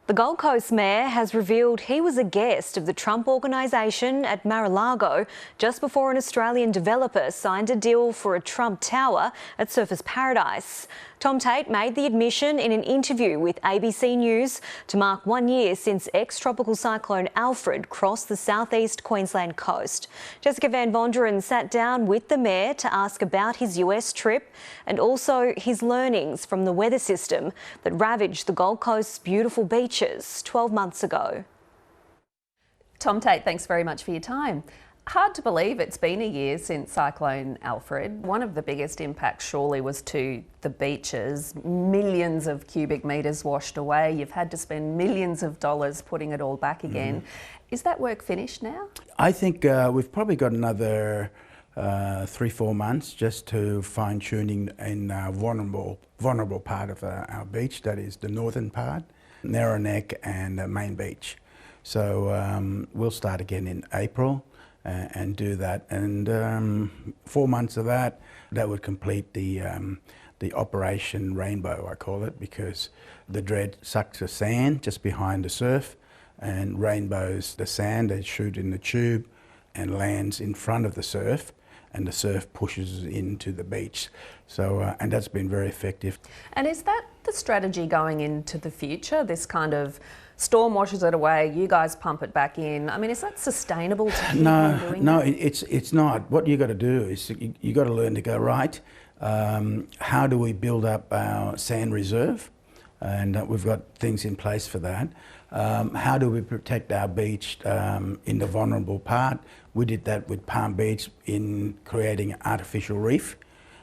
The Gold Coast Mayor has revealed he was a guest of the Trump organisation at Mar-a-Lago just before an Australian developer signed a deal for a Trump tower at Surfers Paradise. Tom Tate made the admission in an interview with ABC News to mark 1 year since ex-tropical cyclone Alfred crossed the southeast Queensland coast. Jessica van Vonderen sat down with the Mayor to ask about his US trip and also his learnings from the weather system that ravaged the Gold Coast's beautiful beaches 12 months ago. Tom Tate, thanks very much for your time. Hard to believe it's been a year since Cyclone Alfred. One of the biggest impacts surely was to the beaches. Millions of cubic metres washed away. You've had to spend millions of dollars putting it all back again. Is that work finished now? I think we've probably got another 3-4 months just to fine-tuning in vulnerable part of our beach, that is the northern part, Narrow Neck and Main Beach. So we'll start again in April and do that, and 4 months of that would complete the Operation Rainbow, I call it, because the dredge sucks the sand just behind the surf and rainbows the sand. They shoot in the tube and lands in front of the surf, and the surf pushes into the beach. So, and that's been very effective. And is that the strategy going into the future, this kind of storm washes it away, you guys pump it back in? I mean, is that sustainable to keep on doing No, that? it's not. What you got to do is you got to learn to go, right, how do we build up our sand reserve? And we've got things in place for that. How do we protect our beach in the vulnerable part? We did that with Palm Beach in creating an artificial reef.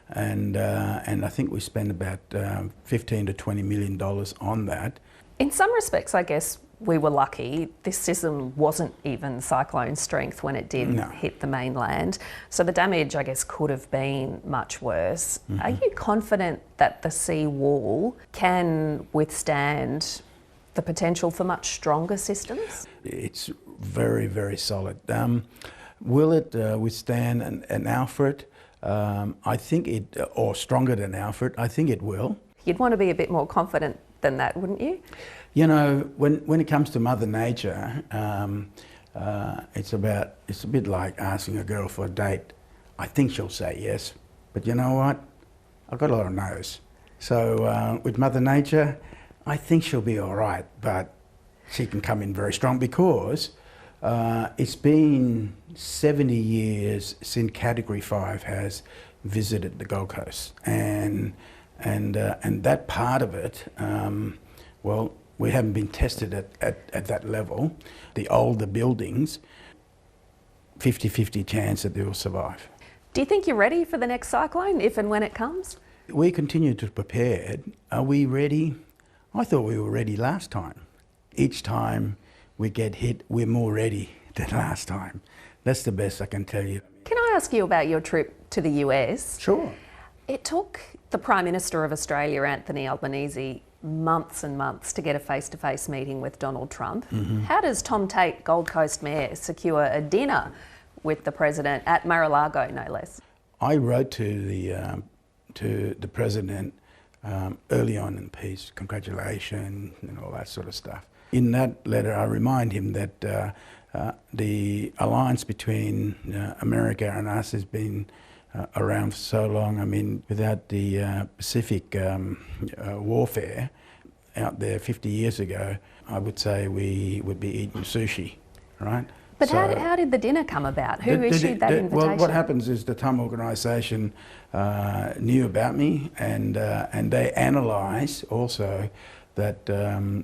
And I think we spent about $15 to $20 million on that. In some respects, I guess we were lucky. This system wasn't even cyclone strength when it did hit the mainland. So the damage, I guess, could have been much worse. Are you confident that the sea wall can withstand the potential for much stronger systems? It's very, very solid. Will it withstand an Alfred? I think it, or stronger than Alfred, I think it will. You'd want to be a bit more confident than that, wouldn't you? You know, when it comes to Mother Nature, it's a bit like asking a girl for a date. I think she'll say yes, but you know what? I've got a lot of no's. So with Mother Nature, I think she'll be all right, but she can come in very strong because it's been 70 years since Category 5 has visited the Gold Coast, and that part of it, well, we haven't been tested at that level. The older buildings, 50-50 chance that they will survive. Do you think you're ready for the next cyclone, if and when it comes? We continue to prepare. Are we ready? I thought we were ready last time. Each time we get hit, we're more ready than last time. That's the best I can tell you. Can I ask you about your trip to the US? Sure. It took the Prime Minister of Australia, Anthony Albanese, months and months to get a face-to-face meeting with Donald Trump. How does Tom Tate, Gold Coast Mayor, secure a dinner with the President at Mar-a-Lago, no less? I wrote to the President early on in the piece, congratulations and all that sort of stuff. In that letter, I remind him that the alliance between America and us has been around for so long. I mean, without the Pacific warfare out there 50 years ago, I would say we would be eating sushi, right? But so, how did the dinner come about? Who issued that invitation? Well, what happens is the Trump organisation knew about me, and they analysed also that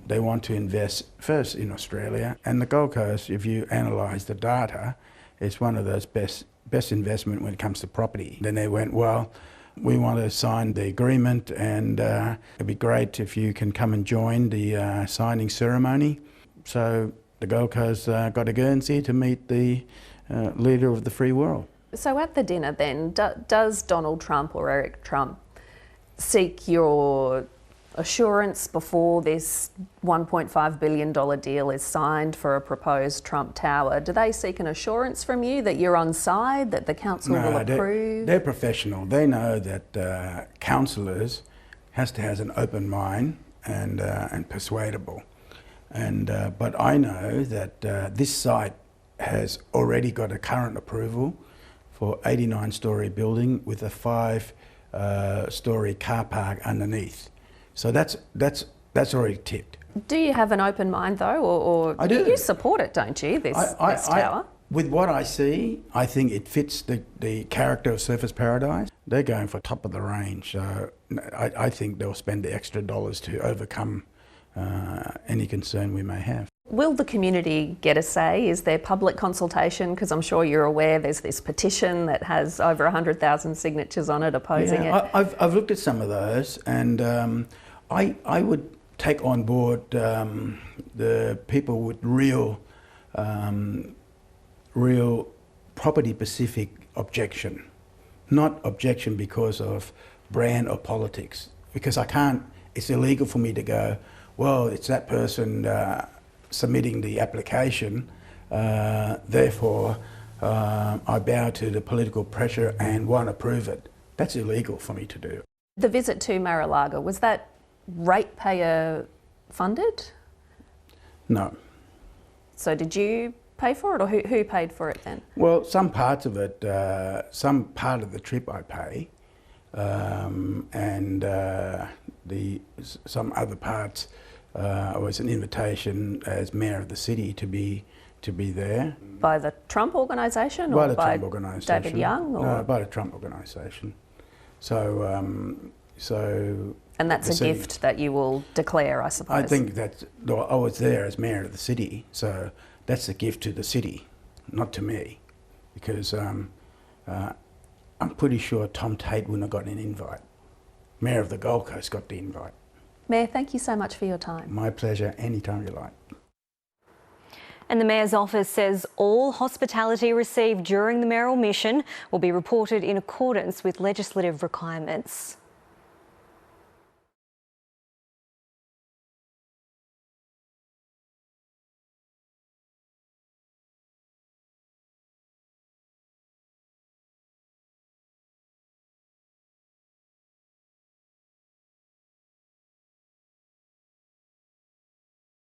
they want to invest first in Australia. And the Gold Coast, if you analyse the data, is one of those best investment when it comes to property. Then they went, well, we want to sign the agreement, and it'd be great if you can come and join the signing ceremony. So the Gold Coast got a Guernsey to meet the leader of the free world. So at the dinner then, does Donald Trump or Eric Trump seek your assurance before this $1.5 billion deal is signed for a proposed Trump tower? Do they seek an assurance from you that you're on side, that the council will approve? They're professional. They know that councillors has to have an open mind and persuadable. But I know that this site has already got a current approval for 89-storey building with a 5-storey car park underneath. So that's already ticked. Do you have an open mind though, or I do. You support it, don't you? This tower. With what I see, I think it fits the character of Surfers Paradise. They're going for top of the range, so I think they'll spend the extra dollars to overcome any concern we may have. Will the community get a say? Is there public consultation? Because I'm sure you're aware there's this petition that has over 100,000 signatures on it opposing it. I've looked at some of those, and I would take on board the people with real property-specific objection, not objection because of brand or politics. Because I can't, it's illegal for me to go, well, it's that person submitting the application, therefore I bow to the political pressure and won't approve it. That's illegal for me to do. The visit to Mar-a-Lago, was that ratepayer funded? No. So did you pay for it, or who paid for it then? Well, some parts of it, some part of the trip I pay, and some other parts was an invitation as mayor of the city to be there. By the Trump organisation, by or the by Trump organisation. David Young? Or? No, by the Trump organisation. So, and that's a gift that you will declare, I suppose. I think that I was there as mayor of the city, so that's a gift to the city, not to me, because I'm pretty sure Tom Tate wouldn't have got an invite. Mayor of the Gold Coast got the invite. Mayor, thank you so much for your time. My pleasure, anytime you like. And the Mayor's office says all hospitality received during the mayoral mission will be reported in accordance with legislative requirements.